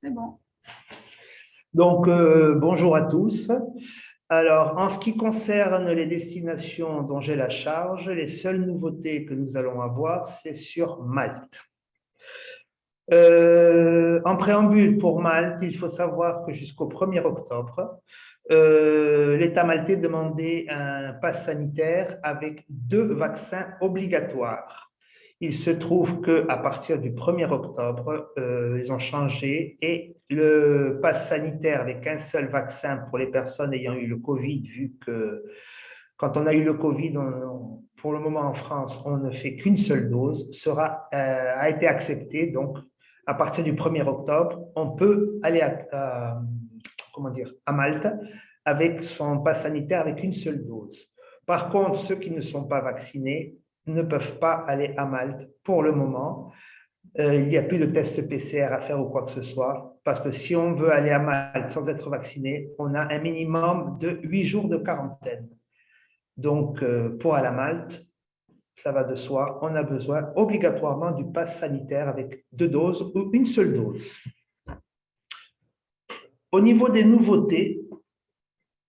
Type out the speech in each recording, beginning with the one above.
C'est bon. Donc, bonjour à tous. Alors, en ce qui concerne les destinations dont j'ai la charge, les seules nouveautés que nous allons avoir, c'est sur Malte. En préambule, pour Malte, il faut savoir que jusqu'au 1er octobre, l'État maltais demandait un pass sanitaire avec 2 vaccins obligatoires. Il se trouve qu'à partir du 1er octobre, ils ont changé et le pass sanitaire avec un seul vaccin pour les personnes ayant eu le Covid, vu que quand on a eu le Covid, pour le moment en France, on ne fait qu'une seule dose, a été accepté. Donc, à partir du 1er octobre, on peut aller à Malte avec son pass sanitaire avec une seule dose. Par contre, ceux qui ne sont pas vaccinés ne peuvent pas aller à Malte pour le moment. Il n'y a plus de test PCR à faire ou quoi que ce soit, parce que si on veut aller à Malte sans être vacciné, on a un minimum de 8 jours de quarantaine. Donc, pour aller à Malte, ça va de soi, on a besoin obligatoirement du pass sanitaire avec 2 doses ou une seule dose. Au niveau des nouveautés,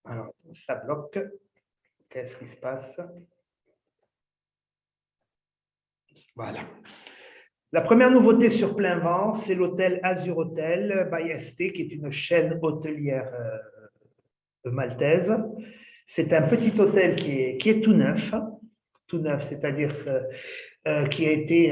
alors ça bloque, qu'est-ce qui se passe? Voilà. La première nouveauté sur plein vent, c'est l'hôtel Azur Hotel by ST, qui est une chaîne hôtelière maltaise. C'est un petit hôtel qui est tout neuf, c'est-à-dire qui a été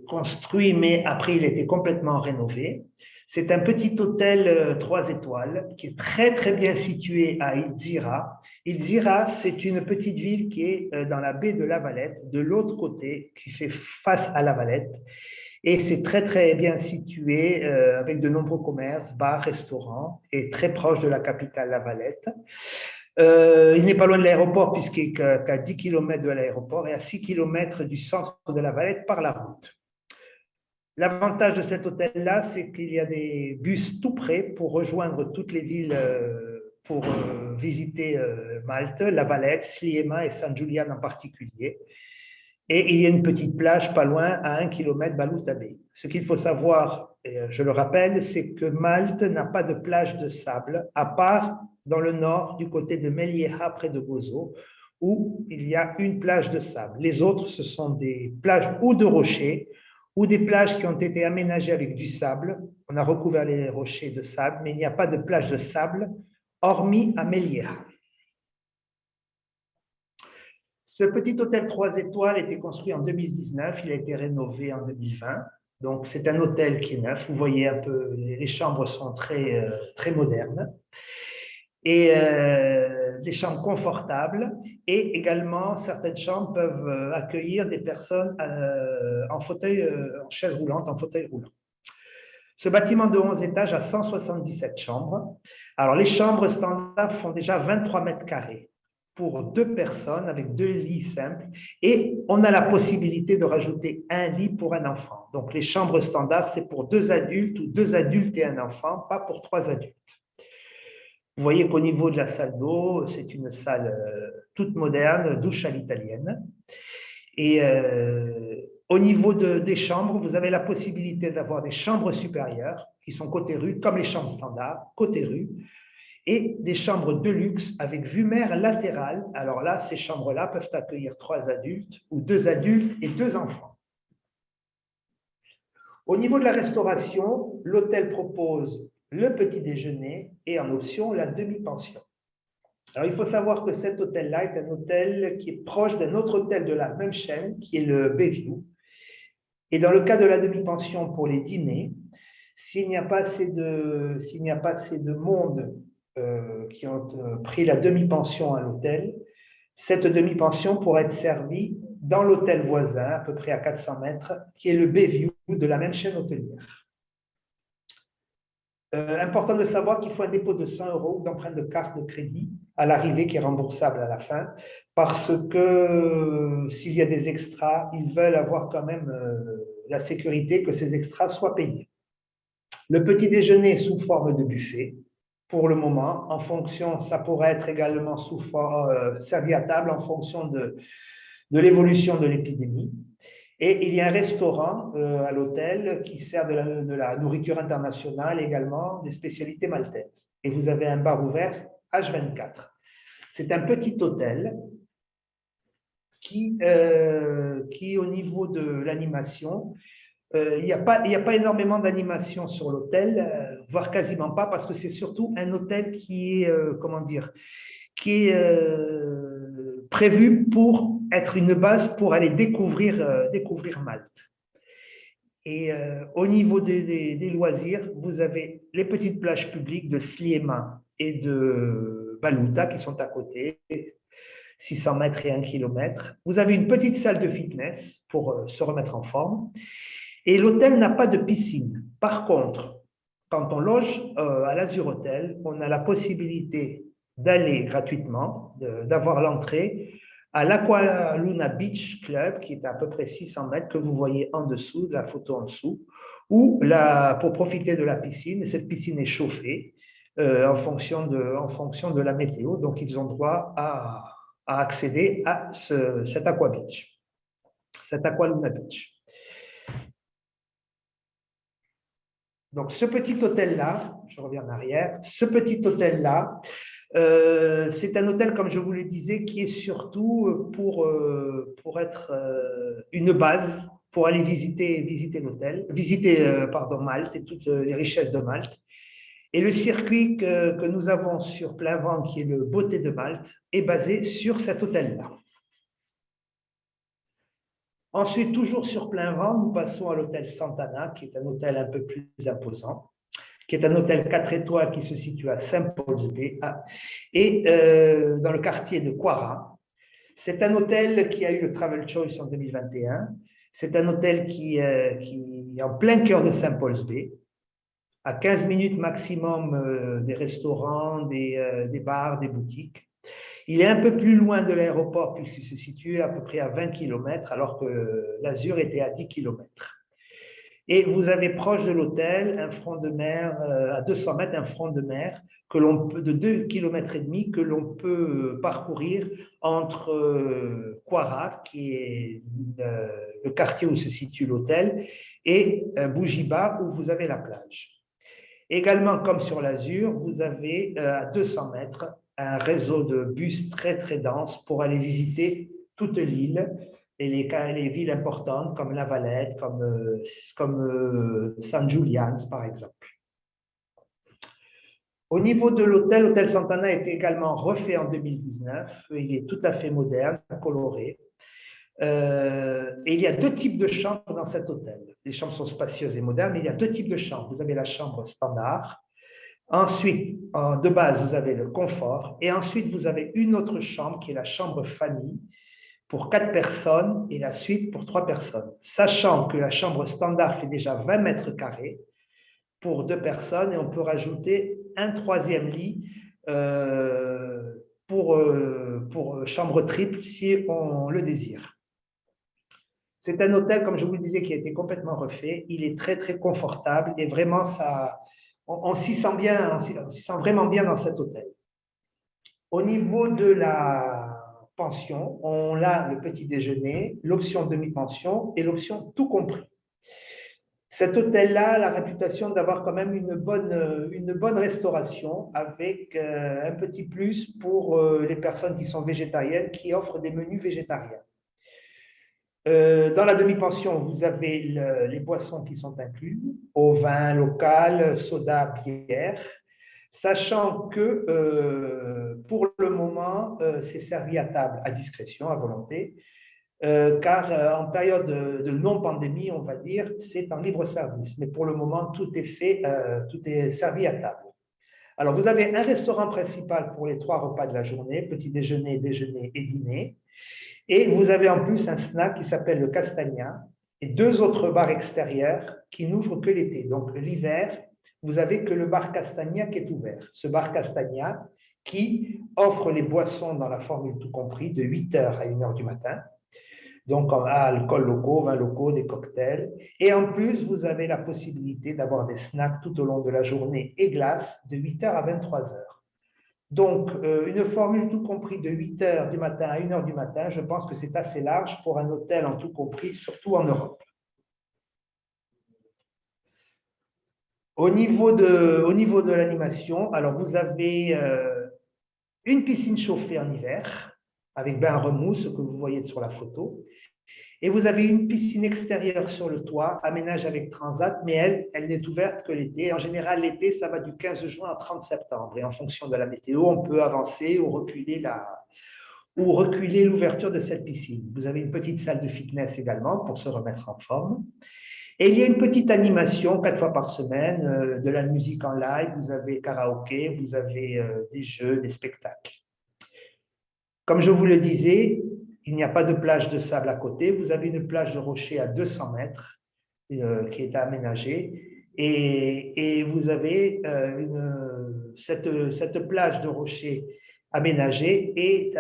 construit, mais après il a été complètement rénové. C'est un petit hôtel 3 étoiles qui est très très bien situé à Ilzira. Ilzira, c'est une petite ville qui est dans la baie de La Valette, de l'autre côté, qui fait face à La Valette. Et c'est très très bien situé avec de nombreux commerces, bars, restaurants, et très proche de la capitale La Valette. Il n'est pas loin de l'aéroport puisqu'il est qu'à 10 km de l'aéroport et à 6 km du centre de La Valette par la route. L'avantage de cet hôtel-là, c'est qu'il y a des bus tout près pour rejoindre toutes les villes pour visiter Malte, La Valette, Sliema et San Giuliano en particulier. Et il y a une petite plage pas loin, à 1 km, Baluta Bay. Ce qu'il faut savoir, et je le rappelle, c'est que Malte n'a pas de plage de sable, à part dans le nord, du côté de Melieha, près de Gozo, où il y a une plage de sable. Les autres, ce sont des plages ou de rochers, ou des plages qui ont été aménagées avec du sable. On a recouvert les rochers de sable, mais il n'y a pas de plage de sable, hormis à Melieha. Ce petit hôtel 3 étoiles a été construit en 2019, il a été rénové en 2020. Donc, c'est un hôtel qui est neuf. Vous voyez un peu, les chambres sont très, très modernes. Et des chambres confortables. Et également, certaines chambres peuvent accueillir des personnes en fauteuil, en chaise roulante, en fauteuil roulant. Ce bâtiment de 11 étages a 177 chambres. Alors, les chambres standards font déjà 23 mètres carrés pour 2 personnes avec 2 lits simples et on a la possibilité de rajouter un lit pour un enfant. Donc, les chambres standards, c'est pour 2 adultes ou 2 adultes et un enfant, pas pour 3 adultes. Vous voyez qu'au niveau de la salle d'eau, c'est une salle toute moderne, douche à l'italienne. Et au niveau des chambres, vous avez la possibilité d'avoir des chambres supérieures qui sont côté rue, comme les chambres standards, côté rue, et des chambres de luxe avec vue mer latérale. Alors là, ces chambres-là peuvent accueillir 3 adultes ou 2 adultes et 2 enfants. Au niveau de la restauration, l'hôtel propose le petit déjeuner et en option la demi-pension. Alors, il faut savoir que cet hôtel-là est un hôtel qui est proche d'un autre hôtel de la même chaîne, qui est le Bayview. Et dans le cas de la demi-pension pour les dîners, s'il n'y a pas assez de monde qui ont pris la demi-pension à l'hôtel, cette demi-pension pourra être servie dans l'hôtel voisin, à peu près à 400 mètres, qui est le Bayview de la même chaîne hôtelière. Important de savoir qu'il faut un dépôt de 100 € d'empreinte de carte de crédit à l'arrivée qui est remboursable à la fin, parce que s'il y a des extras, ils veulent avoir quand même la sécurité que ces extras soient payés. Le petit déjeuner est sous forme de buffet. Pour le moment, en fonction, ça pourrait être également servi à table en fonction de l'évolution de l'épidémie. Et il y a un restaurant à l'hôtel qui sert de la nourriture internationale également, des spécialités maltaises. Et vous avez un bar ouvert H24. C'est un petit hôtel qui au niveau de l'animation, il y a pas énormément d'animation sur l'hôtel, voire quasiment pas, parce que c'est surtout un hôtel qui est, comment dire, qui est prévu pour être une base pour aller découvrir Malte. Et au niveau des loisirs, vous avez les petites plages publiques de Sliema et de Baluta qui sont à côté, 600 mètres et 1 km. Vous avez une petite salle de fitness pour se remettre en forme. Et l'hôtel n'a pas de piscine. Par contre, quand on loge à l'Azur Hotel, on a la possibilité d'aller gratuitement, d'avoir l'entrée à l'Aqua Luna Beach Club, qui est à peu près 600 mètres, que vous voyez en dessous, de la photo en dessous, ou pour profiter de la piscine. Cette piscine est chauffée en fonction de la météo, donc ils ont droit à accéder à cet Aqua Beach, cet Aqua Luna Beach. Donc, ce petit hôtel-là, je reviens en arrière, ce petit hôtel-là, c'est un hôtel, comme je vous le disais, qui est surtout pour être une base pour aller visiter l'hôtel, pardon, Malte et toutes les richesses de Malte. Et le circuit que nous avons sur plein vent, qui est le Beauté de Malte, est basé sur cet hôtel-là. Ensuite, toujours sur plein vent, nous passons à l'hôtel Santana, qui est un hôtel un peu plus imposant, qui est un hôtel 4 étoiles qui se situe à Saint-Paul's Bay et dans le quartier de Quara. C'est un hôtel qui a eu le Travel Choice en 2021. C'est un hôtel qui est en plein cœur de Saint-Paul's Bay, à 15 minutes maximum des restaurants, des bars, des boutiques. Il est un peu plus loin de l'aéroport puisqu'il se situe à peu près à 20 km alors que l'Azur était à 10 km. Et vous avez proche de l'hôtel un front de mer, à 200 mètres, un front de mer que l'on peut, de 2,5 km que l'on peut parcourir entre Quara, qui est le quartier où se situe l'hôtel, et Bougiba, où vous avez la plage. Également, comme sur l'Azur, vous avez à 200 mètres un réseau de bus très très dense pour aller visiter toute l'île et les villes importantes comme La Valette, comme San Julian's par exemple. Au niveau de l'hôtel, l'hôtel Santana a été également refait en 2019. Il est tout à fait moderne, coloré. Et il y a deux types de chambres dans cet hôtel. Les chambres sont spacieuses et modernes, mais il y a deux types de chambres. Vous avez la chambre standard. Ensuite, de base, vous avez le confort. Et ensuite, vous avez une autre chambre qui est la chambre famille pour 4 personnes et la suite pour 3 personnes. Sachant que la chambre standard fait déjà 20 mètres carrés pour 2 personnes et on peut rajouter un troisième lit pour chambre triple si on le désire. C'est un hôtel, comme je vous le disais, qui a été complètement refait. Il est très, très confortable et vraiment, on s'y sent bien, on s'y sent vraiment bien dans cet hôtel. Au niveau de la pension, on a le petit déjeuner, l'option demi-pension et l'option tout compris. Cet hôtel-là a la réputation d'avoir quand même une bonne restauration avec un petit plus pour les personnes qui sont végétariennes, qui offrent des menus végétariens. Dans la demi-pension, vous avez les boissons qui sont incluses, au vin local, soda, bière, sachant que pour le moment, c'est servi à table à discrétion, à volonté, car en période de non-pandémie, on va dire, c'est en libre service. Mais pour le moment, tout est fait, tout est servi à table. Alors, vous avez un restaurant principal pour les 3 repas de la journée, petit déjeuner, déjeuner et dîner. Et vous avez en plus un snack qui s'appelle le Castagna et 2 autres bars extérieurs qui n'ouvrent que l'été. Donc, l'hiver, vous n'avez que le bar Castagna qui est ouvert. Ce bar Castagna qui offre les boissons dans la formule tout compris de 8h à 1h du matin. Donc, alcool locaux, vins locaux, des cocktails. Et en plus, vous avez la possibilité d'avoir des snacks tout au long de la journée et glaces de 8h à 23h. Donc, une formule tout compris de 8 heures du matin à 1 heure du matin, je pense que c'est assez large pour un hôtel en tout compris, surtout en Europe. Au niveau de l'animation, alors vous avez une piscine chauffée en hiver, avec bain remous, ce que vous voyez sur la photo. Et vous avez une piscine extérieure sur le toit, aménagée avec transat, mais elle n'est ouverte que l'été. En général, l'été, ça va du 15 juin au 30 septembre. Et en fonction de la météo, on peut avancer ou reculer l'ouverture de cette piscine. Vous avez une petite salle de fitness également pour se remettre en forme. Et il y a une petite animation 4 fois par semaine, de la musique en live, vous avez karaoké, vous avez des jeux, des spectacles. Comme je vous le disais, il n'y a pas de plage de sable à côté, vous avez une plage de rocher à 200 mètres qui est aménagée et vous avez cette plage de rocher aménagée est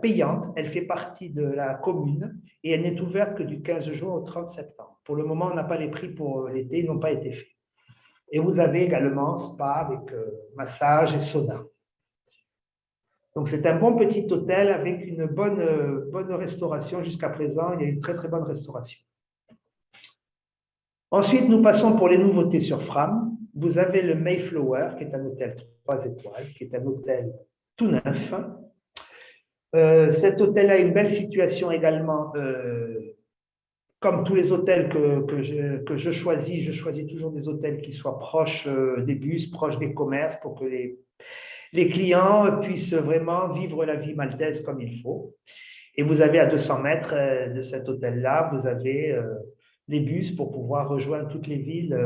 payante, elle fait partie de la commune et elle n'est ouverte que du 15 juin au 30 septembre. Pour le moment, on n'a pas les prix pour l'été, ils n'ont pas été faits. Et vous avez également spa avec massage et sauna. Donc, c'est un bon petit hôtel avec une bonne restauration jusqu'à présent. Il y a une très, très bonne restauration. Ensuite, nous passons pour les nouveautés sur Fram. Vous avez le Mayflower, qui est un hôtel 3 étoiles, qui est un hôtel tout neuf. Cet hôtel a une belle situation également. Comme tous les hôtels que je choisis toujours des hôtels qui soient proches des bus, proches des commerces, pour que les clients puissent vraiment vivre la vie maltaise comme il faut. Et vous avez à 200 mètres de cet hôtel-là, vous avez les bus pour pouvoir rejoindre toutes les villes,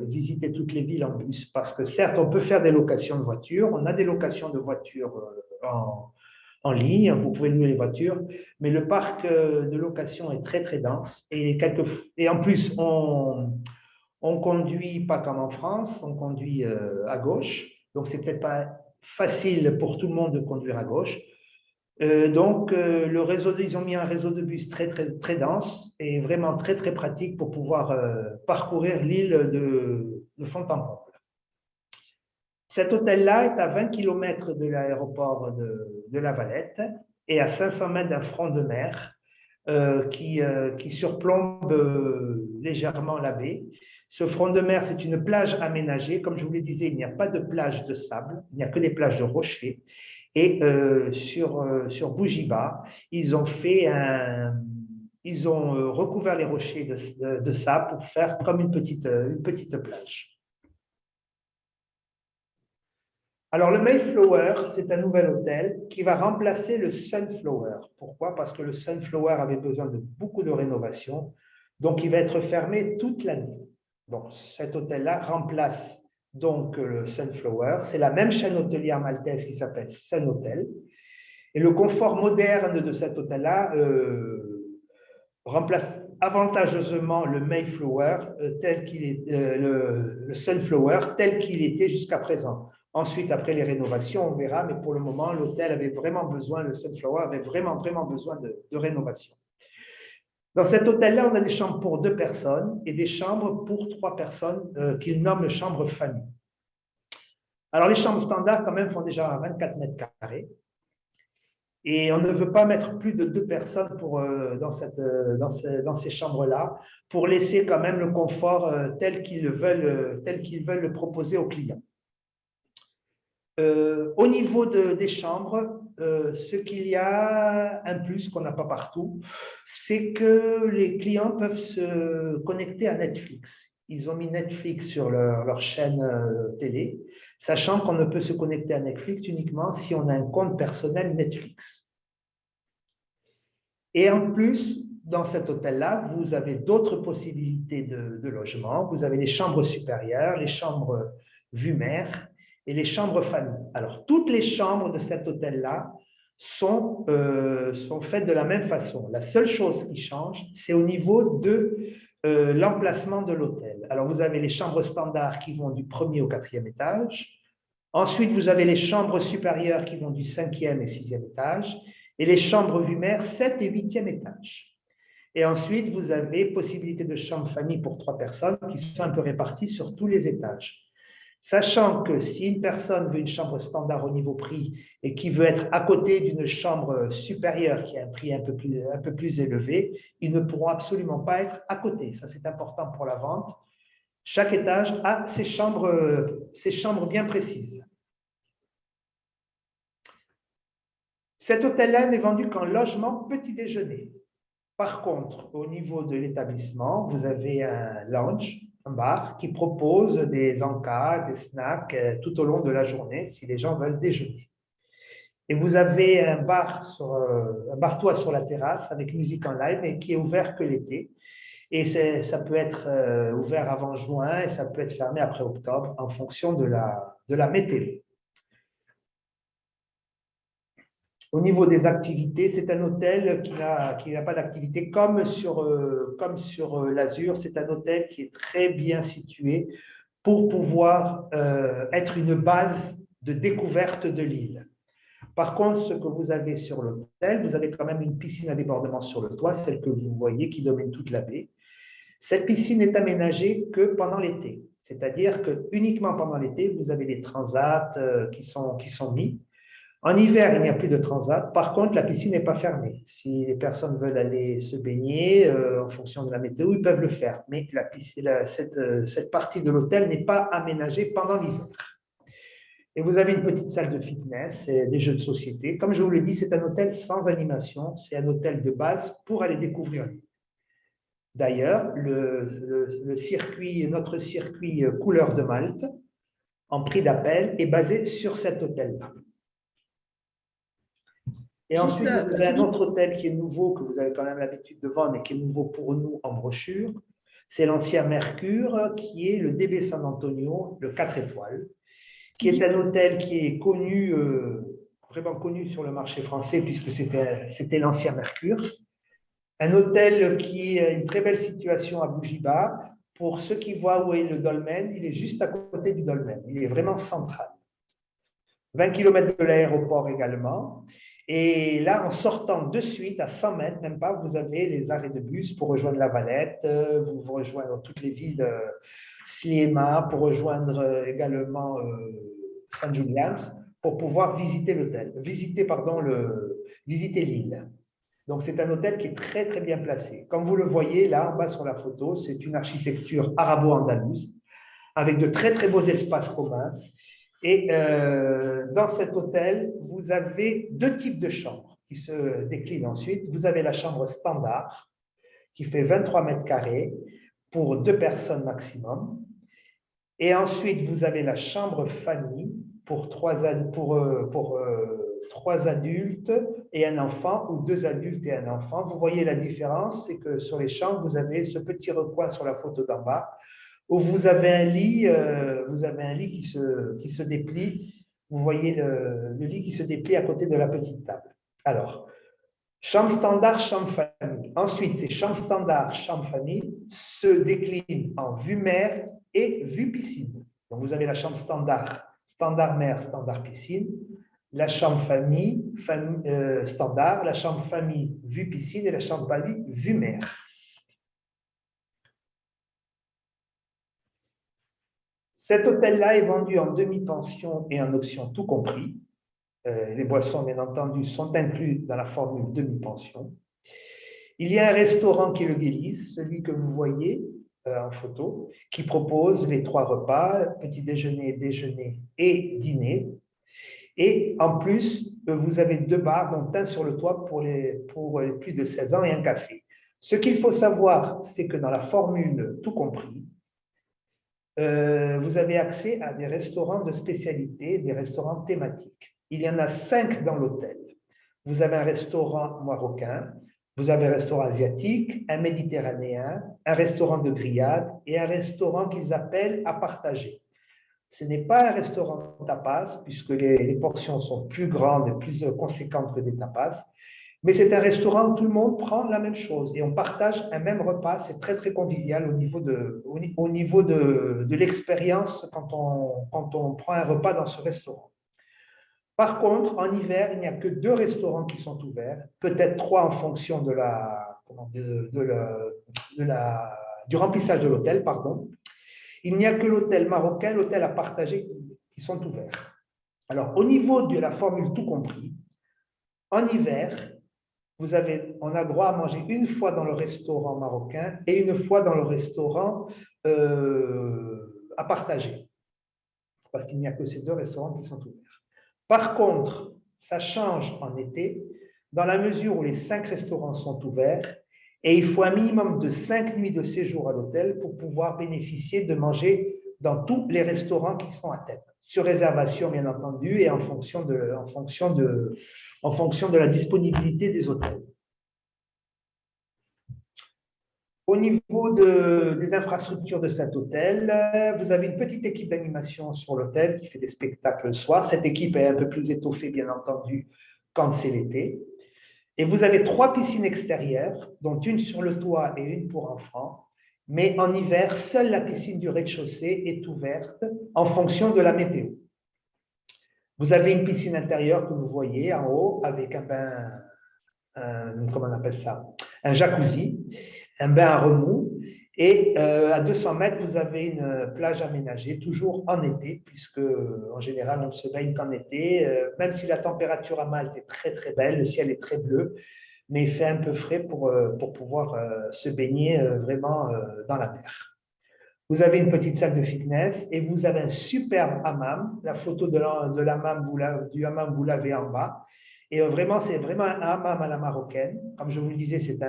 visiter toutes les villes en bus. Parce que certes, on peut faire des locations de voitures, on a des locations de voitures en ligne, vous pouvez louer les voitures, mais le parc de location est très très dense et en plus on conduit pas comme en France, on conduit à gauche, donc c'est peut-être pas facile pour tout le monde de conduire à gauche. Le réseau, ils ont mis un réseau de bus très très très dense et vraiment très très pratique pour pouvoir parcourir l'île de fond en comble. Cet hôtel-là est à 20 km de l'aéroport de La Valette et à 500 mètres d'un front de mer qui surplombe légèrement la baie. Ce front de mer, c'est une plage aménagée. Comme je vous le disais, il n'y a pas de plage de sable, il n'y a que des plages de rochers. Et sur Bougiba, ils ont recouvert les rochers de sable pour faire comme une petite plage. Alors, le Mayflower, c'est un nouvel hôtel qui va remplacer le Sunflower. Pourquoi? Parce que le Sunflower avait besoin de beaucoup de rénovation, donc il va être fermé toute l'année. Donc, cet hôtel-là remplace donc le Sunflower. C'est la même chaîne hôtelière maltaise qui s'appelle Sun Hotel. Et le confort moderne de cet hôtel-là remplace avantageusement le Mayflower tel qu'il est, le Sunflower tel qu'il était jusqu'à présent. Ensuite, après les rénovations, on verra, mais pour le moment, l'hôtel avait vraiment besoin, le Sunflower avait vraiment besoin de rénovation. Dans cet hôtel-là, on a des chambres pour 2 personnes et des chambres pour 3 personnes qu'ils nomment chambres famille. Alors, les chambres standards, quand même, font déjà 24 mètres carrés. Et on ne veut pas mettre plus de 2 personnes dans ces chambres-là pour laisser quand même le confort tel qu'ils veulent le proposer aux clients. Au niveau des chambres, ce qu'il y a un plus qu'on n'a pas partout, c'est que les clients peuvent se connecter à Netflix. Ils ont mis Netflix sur leur chaîne télé, sachant qu'on ne peut se connecter à Netflix uniquement si on a un compte personnel Netflix. Et en plus, dans cet hôtel-là, vous avez d'autres possibilités de logement. Vous avez les chambres supérieures, les chambres vue mer et les chambres famille. Alors, toutes les chambres de cet hôtel-là sont faites de la même façon. La seule chose qui change, c'est au niveau de l'emplacement de l'hôtel. Alors, vous avez les chambres standards qui vont du 1er au 4e étage. Ensuite, vous avez les chambres supérieures qui vont du 5e et 6e étage et les chambres vue mer 7 et 8e étage. Et ensuite, vous avez possibilité de chambre famille pour 3 personnes qui sont un peu réparties sur tous les étages. Sachant que si une personne veut une chambre standard au niveau prix et qui veut être à côté d'une chambre supérieure qui a un prix un peu plus élevé, ils ne pourront absolument pas être à côté. Ça, c'est important pour la vente. Chaque étage a ses chambres bien précises. Cet hôtel-là n'est vendu qu'en logement petit déjeuner. Par contre, au niveau de l'établissement, vous avez un lounge, un bar, qui propose des encas, des snacks tout au long de la journée si les gens veulent déjeuner. Et vous avez un bar-toit sur la terrasse avec musique en live et qui est ouvert que l'été. Et ça peut être ouvert avant juin et ça peut être fermé après octobre en fonction de la météo. Au niveau des activités, c'est un hôtel qui n'a pas d'activité comme sur l'Azur. C'est un hôtel qui est très bien situé pour pouvoir être une base de découverte de l'île. Par contre, ce que vous avez sur l'hôtel, vous avez quand même une piscine à débordement sur le toit, celle que vous voyez qui domine toute la baie. Cette piscine n'est aménagée que pendant l'été. C'est-à-dire que uniquement pendant l'été, vous avez des transats qui sont mis. En hiver, il n'y a plus de transat. Par contre, la piscine n'est pas fermée. Si les personnes veulent aller se baigner en fonction de la météo, ils peuvent le faire. Mais cette partie de l'hôtel n'est pas aménagée pendant l'hiver. Et vous avez une petite salle de fitness et des jeux de société. Comme je vous l'ai dit, c'est un hôtel sans animation. C'est un hôtel de base pour aller découvrir l'île. D'ailleurs, notre circuit couleur de Malte, en prix d'appel, est basé sur cet hôtel-là. Et ensuite, vous avez un autre hôtel qui est nouveau, que vous avez quand même l'habitude de vendre et qui est nouveau pour nous en brochure. C'est l'ancien Mercure, qui est le DB San Antonio, le 4 étoiles, qui est un hôtel qui est connu, vraiment connu sur le marché français, puisque c'était l'ancien Mercure. Un hôtel qui a une très belle situation à Bougiba. Pour ceux qui voient où est le dolmen, il est juste à côté du dolmen. Il est vraiment central. 20 km de l'aéroport également. Et là, en sortant de suite, à 100 mètres, même pas, vous avez les arrêts de bus pour rejoindre La Valette, vous rejoindre toutes les villes Sliema, pour rejoindre également San Julians, pour pouvoir visiter l'hôtel, visiter l'île. Donc, c'est un hôtel qui est très, très bien placé. Comme vous le voyez là, en bas sur la photo, c'est une architecture arabo-andalouse avec de très, très beaux espaces communs. Et dans cet hôtel, vous avez deux types de chambres qui se déclinent ensuite. Vous avez la chambre standard qui fait 23 mètres carrés pour 2 personnes maximum. Et ensuite, vous avez la chambre famille pour 3 adultes et un enfant ou 2 adultes et un enfant. Vous voyez la différence, c'est que sur les chambres, vous avez ce petit recoin sur la photo d'en bas où vous avez un lit qui se déplie. Vous voyez le lit qui se déplie à côté de la petite table. Alors, chambre standard, chambre famille. Ensuite, ces chambres standard, chambre famille se déclinent en vue mer et vue piscine. Donc, vous avez la chambre standard, standard mer, standard piscine. La chambre famille, standard, la chambre famille, vue piscine et la chambre famille, vue mer. Cet hôtel-là est vendu en demi-pension et en option tout compris. Les boissons, bien entendu, sont inclus dans la formule demi-pension. Il y a un restaurant qui est le Guélis, celui que vous voyez en photo, qui propose les 3 repas, petit déjeuner, déjeuner et dîner. Et en plus, vous avez 2 bars, dont un sur le toit pour les plus de 16 ans et un café. Ce qu'il faut savoir, c'est que dans la formule tout compris, vous avez accès à des restaurants de spécialité, des restaurants thématiques. Il y en a 5 dans l'hôtel. Vous avez un restaurant marocain, vous avez un restaurant asiatique, un méditerranéen, un restaurant de grillade et un restaurant qu'ils appellent à partager. Ce n'est pas un restaurant tapas, puisque les portions sont plus grandes et plus conséquentes que des tapas, mais c'est un restaurant où tout le monde prend la même chose et on partage un même repas. C'est très, très convivial au niveau de l'expérience quand on prend un repas dans ce restaurant. Par contre, en hiver, il n'y a que 2 restaurants qui sont ouverts, peut-être 3 en fonction du remplissage de l'hôtel, pardon. Il n'y a que l'hôtel marocain, l'hôtel à partager qui sont ouverts. Alors, au niveau de la formule tout compris, en hiver, on a droit à manger une fois dans le restaurant marocain et une fois dans le restaurant à partager, parce qu'il n'y a que ces deux restaurants qui sont ouverts. Par contre, ça change en été, dans la mesure où les 5 restaurants sont ouverts, et il faut un minimum de 5 nuits de séjour à l'hôtel pour pouvoir bénéficier de manger dans tous les restaurants qui sont à thème, sur réservation bien entendu, et en fonction de la disponibilité des hôtels. Au niveau des infrastructures de cet hôtel, vous avez une petite équipe d'animation sur l'hôtel qui fait des spectacles le soir. Cette équipe est un peu plus étoffée, bien entendu, quand c'est l'été. Et vous avez 3 piscines extérieures, dont une sur le toit et une pour enfants. Mais en hiver, seule la piscine du rez-de-chaussée est ouverte en fonction de la météo. Vous avez une piscine intérieure que vous voyez en haut avec un bain, comment on appelle ça, un jacuzzi, un bain à remous. Et à 200 mètres, vous avez une plage aménagée, toujours en été, puisque en général, on ne se baigne qu'en été, même si la température à Malte est très très belle, le ciel est très bleu, mais il fait un peu frais pour pouvoir se baigner vraiment dans la mer. Vous avez une petite salle de fitness et vous avez un superbe hammam. La photo du hammam, vous l'avez en bas. Et vraiment, c'est vraiment un hammam à la marocaine. Comme je vous le disais, c'est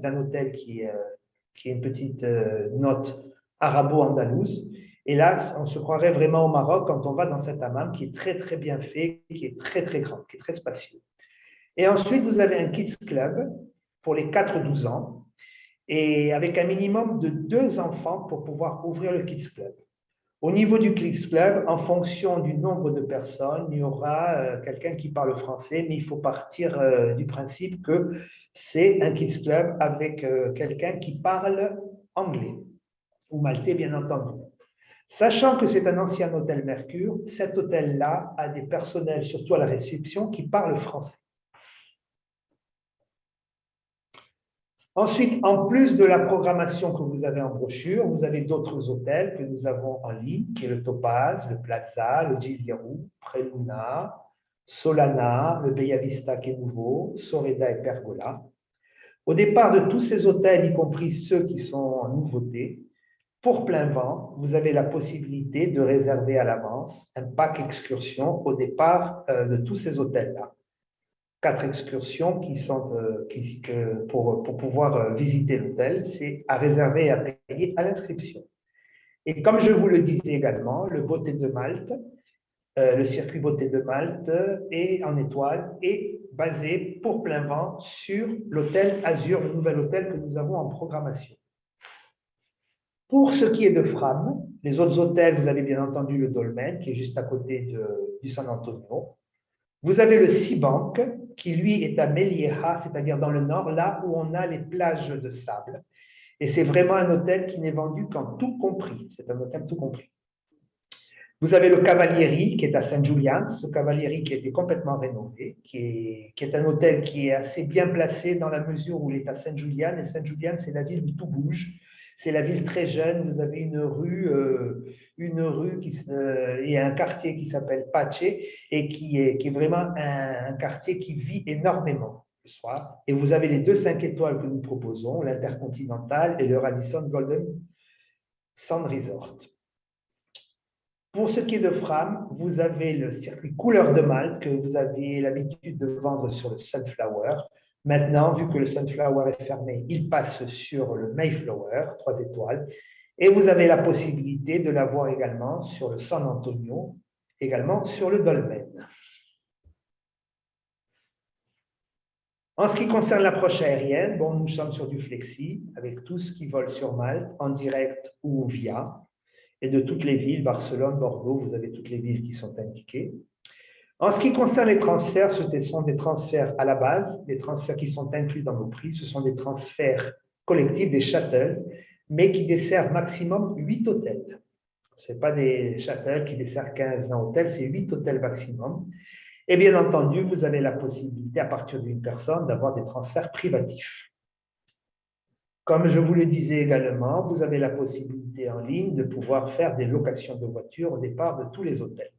un hôtel qui est une petite note arabo-andalouse. Et là, on se croirait vraiment au Maroc quand on va dans cet hammam qui est très, très bien fait, qui est très, très grand, qui est très spacieux. Et ensuite, vous avez un Kids Club pour les 4-12 ans et avec un minimum de 2 enfants pour pouvoir ouvrir le Kids Club. Au niveau du Kids Club, en fonction du nombre de personnes, il y aura quelqu'un qui parle français, mais il faut partir du principe que c'est un Kids Club avec quelqu'un qui parle anglais, ou maltais bien entendu. Sachant que c'est un ancien hôtel Mercure, cet hôtel-là a des personnels, surtout à la réception, qui parlent français. Ensuite, en plus de la programmation que vous avez en brochure, vous avez d'autres hôtels que nous avons en ligne, qui est le Topaz, le Plaza, le Giliarou, Preluna, Solana, le Bellavista qui est nouveau, Soreda et Pergola. Au départ de tous ces hôtels, y compris ceux qui sont en nouveauté, pour plein vent, vous avez la possibilité de réserver à l'avance un pack excursion au départ de tous ces hôtels-là. 4 excursions qui sont pour pouvoir visiter l'hôtel, c'est à réserver et à payer à l'inscription. Et comme je vous le disais également, le Beauté de Malte, le circuit Beauté de Malte est en étoile et basé pour plein vent sur l'hôtel Azur, le nouvel hôtel que nous avons en programmation. Pour ce qui est de Fram, les autres hôtels, vous avez bien entendu le Dolmen qui est juste à côté du San Antonio. Vous avez le Seabank, qui lui est à Melilla, c'est-à-dire dans le nord, là où on a les plages de sable. Et c'est vraiment un hôtel qui n'est vendu qu'en tout compris. C'est un hôtel tout compris. Vous avez le Cavalieri, qui est à Saint Julian, ce Cavalieri qui a été complètement rénové, qui est un hôtel qui est assez bien placé dans la mesure où il est à Saint Julian. Et Saint Julian, c'est la ville où tout bouge. C'est la ville très jeune. Vous avez une rue et un quartier qui s'appelle Pace et qui est vraiment un quartier qui vit énormément le soir. Et vous avez les 2 5 étoiles que nous proposons, l'Intercontinental et le Radisson Golden Sand Resort. Pour ce qui est de Fram, vous avez le circuit couleur de Malte que vous avez l'habitude de vendre sur le Sunflower. Maintenant, vu que le Sunflower est fermé, il passe sur le Mayflower, 3 étoiles. Et vous avez la possibilité de l'avoir également sur le San Antonio, également sur le Dolmen. En ce qui concerne l'approche aérienne, bon, nous sommes sur du flexi, avec tout ce qui vole sur Malte, en direct ou via. Et de toutes les villes, Barcelone, Bordeaux, vous avez toutes les villes qui sont indiquées. En ce qui concerne les transferts, ce sont des transferts à la base, des transferts qui sont inclus dans nos prix. Ce sont des transferts collectifs, des shuttles, mais qui desservent maximum 8 hôtels. Ce n'est pas des shuttles qui desservent 15-20 hôtels, c'est 8 hôtels maximum. Et bien entendu, vous avez la possibilité, à partir d'une personne, d'avoir des transferts privatifs. Comme je vous le disais également, vous avez la possibilité en ligne de pouvoir faire des locations de voitures au départ de tous les hôtels.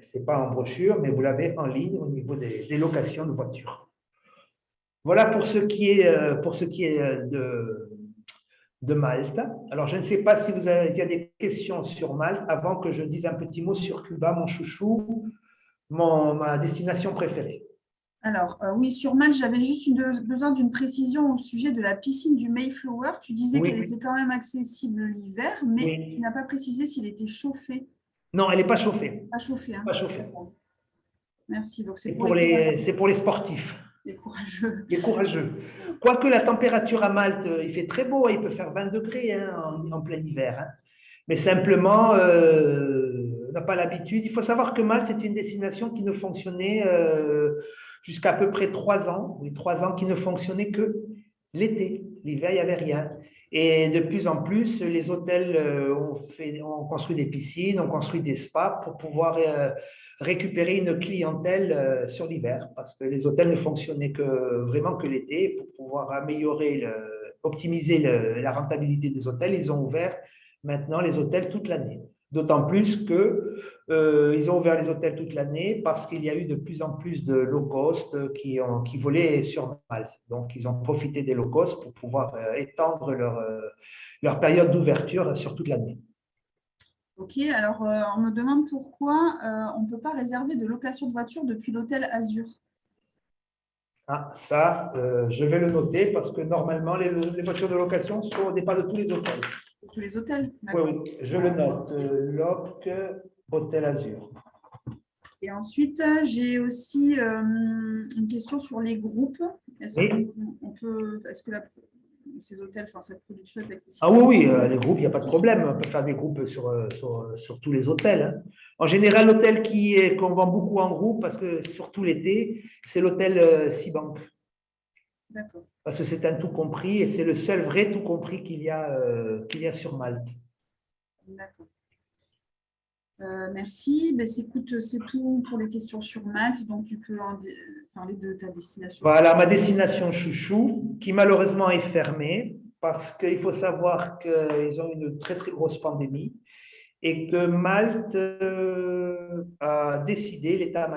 Ce n'est pas en brochure, mais vous l'avez en ligne au niveau des locations de voitures. Voilà pour ce qui est de Malte. Alors, je ne sais pas si il y a des questions sur Malte avant que je dise un petit mot sur Cuba, mon chouchou, ma destination préférée. Alors, oui, sur Malte, j'avais juste besoin d'une précision au sujet de la piscine du Mayflower. Tu disais Oui, qu'elle était quand même accessible l'hiver, mais oui. tu n'as pas précisé s'il était chauffé. Non, elle n'est pas chauffée. Pas chauffé, hein. Pas chauffée. Merci. Donc, c'est C'est pour les pour les sportifs, courageux. les courageux. Quoique la température à Malte, il fait très beau, il peut faire 20 degrés hein, en plein hiver. Hein. Mais simplement, on n'a pas l'habitude. Il faut savoir que Malte est une destination qui ne fonctionnait jusqu'à à peu près 3 ans, oui, 3 ans qui ne fonctionnait que l'été. L'hiver, il n'y avait rien. Et de plus en plus, les hôtels ont construit des piscines, ont construit des spas pour pouvoir récupérer une clientèle sur l'hiver, parce que les hôtels ne fonctionnaient vraiment que l'été. Pour pouvoir optimiser la rentabilité des hôtels, ils ont ouvert maintenant les hôtels toute l'année. D'autant plus que ils ont ouvert les hôtels toute l'année parce qu'il y a eu de plus en plus de low cost qui volaient sur Malte. Donc, ils ont profité des low cost pour pouvoir étendre leur période d'ouverture sur toute l'année. Ok, alors on me demande pourquoi on ne peut pas réserver de location de voiture depuis l'hôtel Azur. Ah, ça, je vais le noter parce que normalement, les voitures de location sont au départ de tous les hôtels. Tous les hôtels, Oui, d'accord. oui, je le note. LOC, Hôtel Azur. Et ensuite, j'ai aussi une question sur les groupes. Est-ce Oui. que ces hôtels, enfin cette production est accessible? Ah oui, oui, les groupes, il n'y a pas de problème. On peut faire des groupes sur tous les hôtels. Hein. En général, l'hôtel qu'on vend beaucoup en groupe, parce que surtout l'été, c'est l'hôtel Seabank. D'accord. Parce que c'est un tout compris et c'est le seul vrai tout compris qu'il y a sur Malte. D'accord. Merci. Ben, écoute, c'est tout pour les questions sur Malte. Donc, tu peux parler de ta destination. Voilà, ma destination chouchou, qui malheureusement est fermée, parce qu'il faut savoir qu'ils ont une très, très grosse pandémie et que Malte a décidé, pas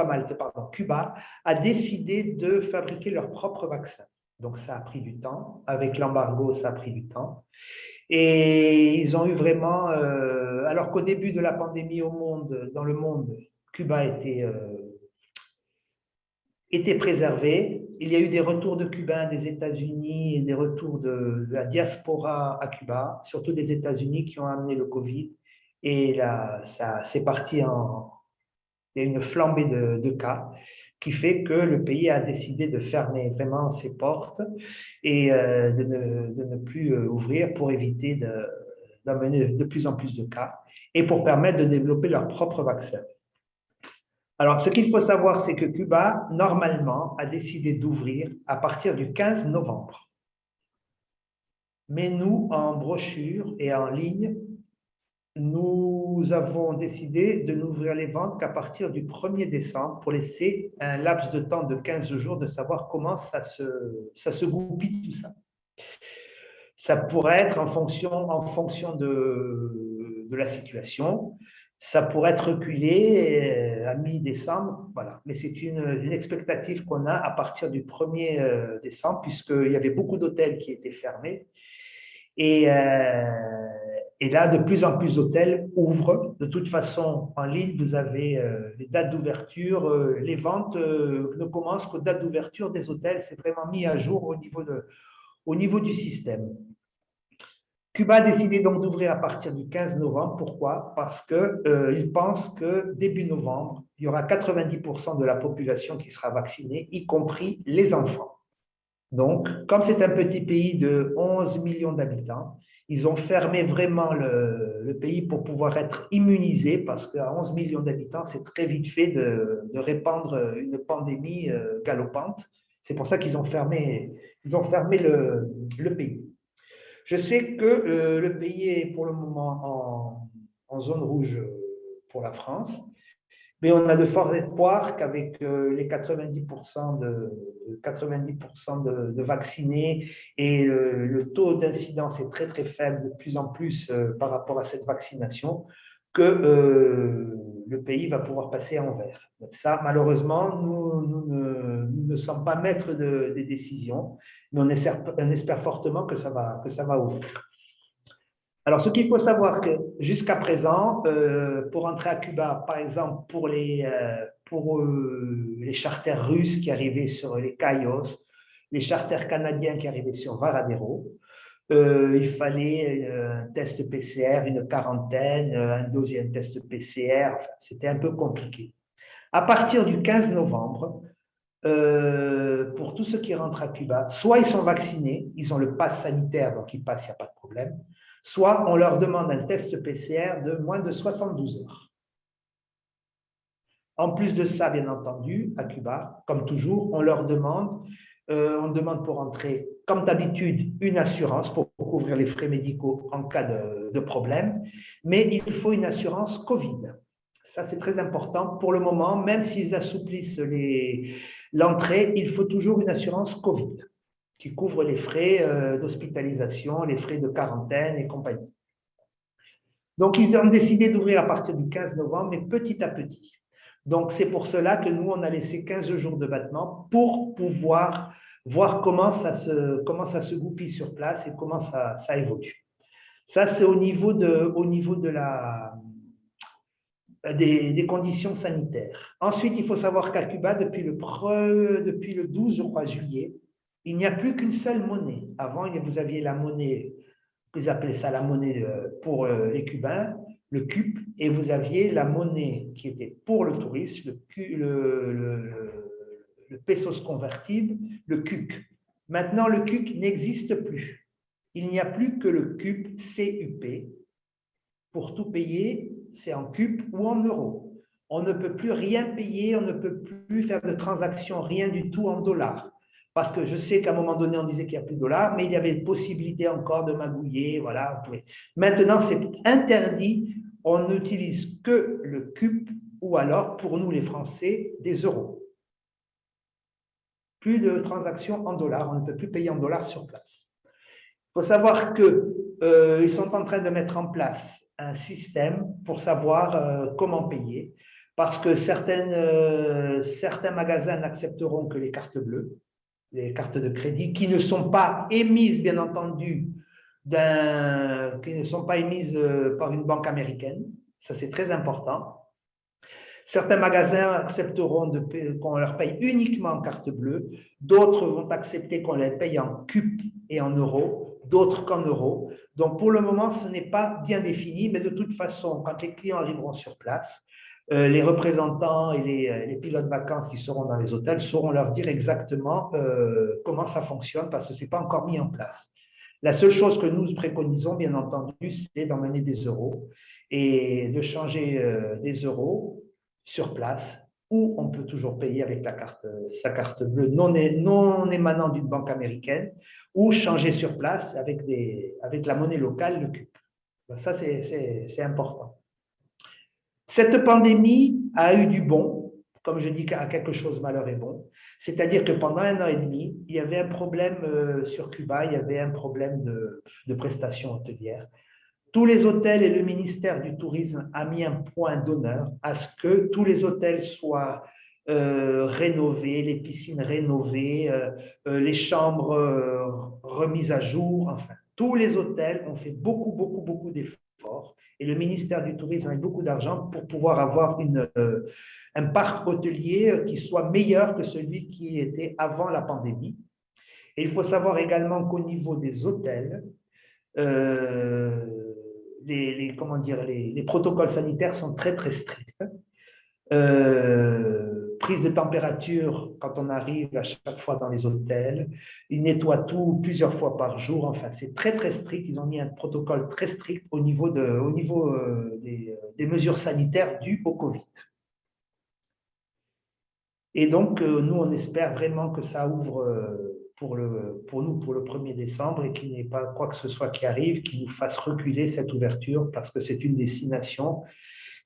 Malte, pardon, Cuba a décidé de fabriquer leur propre vaccin. Donc, ça a pris du temps. Avec l'embargo, ça a pris du temps. Et ils ont eu vraiment, alors qu'au début de la pandémie dans le monde, Cuba était préservé. Il y a eu des retours de Cubains des États-Unis et des retours de la diaspora à Cuba, surtout des États-Unis qui ont amené le Covid. Et là, c'est parti il y a une flambée de cas qui fait que le pays a décidé de fermer vraiment ses portes et de ne plus ouvrir pour éviter d'amener de plus en plus de cas et pour permettre de développer leur propre vaccin. Alors, ce qu'il faut savoir, c'est que Cuba, normalement, a décidé d'ouvrir à partir du 15 novembre. Mais nous, en brochure et en ligne, nous avons décidé de n'ouvrir les ventes qu'à partir du 1er décembre pour laisser un laps de temps de 15 jours de savoir comment ça se goupille tout ça. Ça pourrait être en fonction de la situation. Ça pourrait être reculé à mi-décembre, voilà. Mais c'est une expectative qu'on a à partir du 1er décembre, puisqu'il y avait beaucoup d'hôtels qui étaient fermés. Et là, de plus en plus d'hôtels ouvrent. De toute façon, en ligne, vous avez les dates d'ouverture. Les ventes ne commencent qu'aux dates d'ouverture des hôtels. C'est vraiment mis à jour au niveau du système. Cuba a décidé donc d'ouvrir à partir du 15 novembre. Pourquoi? Parce qu'ils pensent que début novembre, il y aura 90% de la population qui sera vaccinée, y compris les enfants. Donc, comme c'est un petit pays de 11 millions d'habitants, ils ont fermé vraiment le pays pour pouvoir être immunisés, parce qu'à 11 millions d'habitants, c'est très vite fait de répandre une pandémie galopante. C'est pour ça qu'ils ont fermé le pays. Je sais que le pays est pour le moment en zone rouge pour la France Mais on a de forts espoirs qu'avec les 90% 90% de vaccinés et le taux d'incidence est très très faible de plus en plus par rapport à cette vaccination, que le pays va pouvoir passer en vert. Ça, malheureusement, nous ne sommes pas maîtres des décisions, mais on espère fortement que ça va ouvrir. Alors, ce qu'il faut savoir que jusqu'à présent, pour entrer à Cuba, par exemple, pour les charters russes qui arrivaient sur les Cayos, les charters canadiens qui arrivaient sur Varadero, il fallait un test PCR, une quarantaine, un deuxième test PCR. Enfin, c'était un peu compliqué. À partir du 15 novembre, pour tous ceux qui rentrent à Cuba, soit ils sont vaccinés, ils ont le pass sanitaire, donc ils passent, il n'y a pas de problème, soit on leur demande un test PCR de moins de 72 heures. En plus de ça, bien entendu, à Cuba, comme toujours, on demande pour entrer, comme d'habitude, une assurance pour couvrir les frais médicaux en cas de problème, mais il faut une assurance Covid. Ça, c'est très important. Pour le moment, même s'ils assouplissent l'entrée, il faut toujours une assurance Covid qui couvre les frais d'hospitalisation, les frais de quarantaine et compagnie. Donc, ils ont décidé d'ouvrir à partir du 15 novembre, mais petit à petit. Donc, c'est pour cela que nous, on a laissé 15 jours de battement pour pouvoir voir comment ça se goupille sur place et comment ça évolue. Ça, c'est au niveau des conditions sanitaires. Ensuite, il faut savoir qu'à Cuba, depuis le 12, je crois, juillet, il n'y a plus qu'une seule monnaie. Avant, vous aviez la monnaie, vous appelez ça la monnaie pour les Cubains, le CUP, et vous aviez la monnaie qui était pour le tourisme, le pesos convertible, le CUC. Maintenant, le CUC n'existe plus. Il n'y a plus que le CUP, CUP. Pour tout payer, c'est en CUP ou en euros. On ne peut plus rien payer, on ne peut plus faire de transactions, rien du tout en dollars. Parce que je sais qu'à un moment donné, on disait qu'il n'y a plus de dollars, mais il y avait une possibilité encore de magouiller. Voilà. Maintenant, c'est interdit. On n'utilise que le CUP ou alors, pour nous les Français, des euros. Plus de transactions en dollars. On ne peut plus payer en dollars sur place. Il faut savoir qu'ils sont en train de mettre en place un système pour savoir comment payer, parce que certains magasins n'accepteront que les cartes bleues, les cartes de crédit, qui ne sont pas émises, bien entendu, qui ne sont pas émises par une banque américaine. Ça, c'est très important. Certains magasins accepteront qu'on leur paye uniquement en carte bleue, d'autres vont accepter qu'on les paye en CUP et en euros, d'autres qu'en euros. Donc, pour le moment, ce n'est pas bien défini, mais de toute façon, quand les clients arriveront sur place, les représentants et les pilotes de vacances qui seront dans les hôtels sauront leur dire exactement comment ça fonctionne parce que ce n'est pas encore mis en place. La seule chose que nous préconisons, bien entendu, c'est d'emmener des euros et de changer des euros sur place, ou on peut toujours payer avec sa carte bleue non émanant d'une banque américaine, ou changer sur place avec la monnaie locale, le CUP. Ça, c'est important. Cette pandémie a eu du bon, comme je dis, à quelque chose malheur est bon, c'est-à-dire que pendant 1 an et demi, il y avait un problème sur Cuba, il y avait un problème de prestations hôtelières. Tous les hôtels et le ministère du Tourisme a mis un point d'honneur à ce que tous les hôtels soient rénovés, les piscines rénovées, les chambres remises à jour. Enfin, tous les hôtels ont fait beaucoup, beaucoup, beaucoup d'efforts. Et le ministère du Tourisme a eu beaucoup d'argent pour pouvoir avoir un parc hôtelier qui soit meilleur que celui qui était avant la pandémie. Et il faut savoir également qu'au niveau des hôtels, comment dire, les protocoles sanitaires sont très, très stricts. Prise de température quand on arrive à chaque fois dans les hôtels. Ils nettoient tout plusieurs fois par jour. Enfin, c'est très, très strict. Ils ont mis un protocole très strict au niveau des mesures sanitaires dues au Covid. Et donc, nous, on espère vraiment que ça ouvre pour nous pour le 1er décembre et qu'il n'y ait pas quoi que ce soit qui arrive, qui nous fasse reculer cette ouverture parce que c'est une destination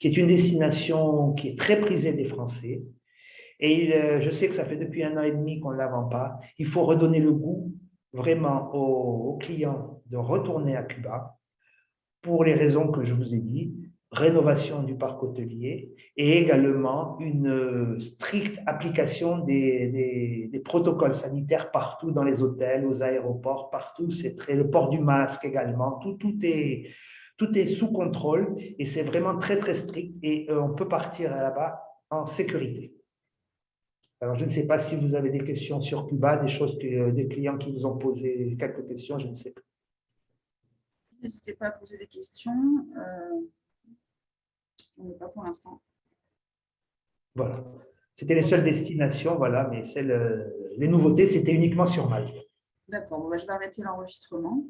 qui est une destination qui est très prisée des Français. Et je sais que ça fait depuis 1 an et demi qu'on ne la vend pas. Il faut redonner le goût vraiment aux clients de retourner à Cuba pour les raisons que je vous ai dit, rénovation du parc hôtelier et également une stricte application des protocoles sanitaires partout dans les hôtels, aux aéroports, partout. C'est très, le port du masque également, tout est sous contrôle et c'est vraiment très, très strict et on peut partir là-bas en sécurité. Alors, je ne sais pas si vous avez des questions sur Cuba, des choses que des clients qui vous ont posé quelques questions, je ne sais pas. N'hésitez pas à poser des questions. On n'est pas pour l'instant. Voilà. C'était les seules destinations, voilà, mais les nouveautés, c'était uniquement sur Malte. D'accord, bon, bah, je vais arrêter l'enregistrement.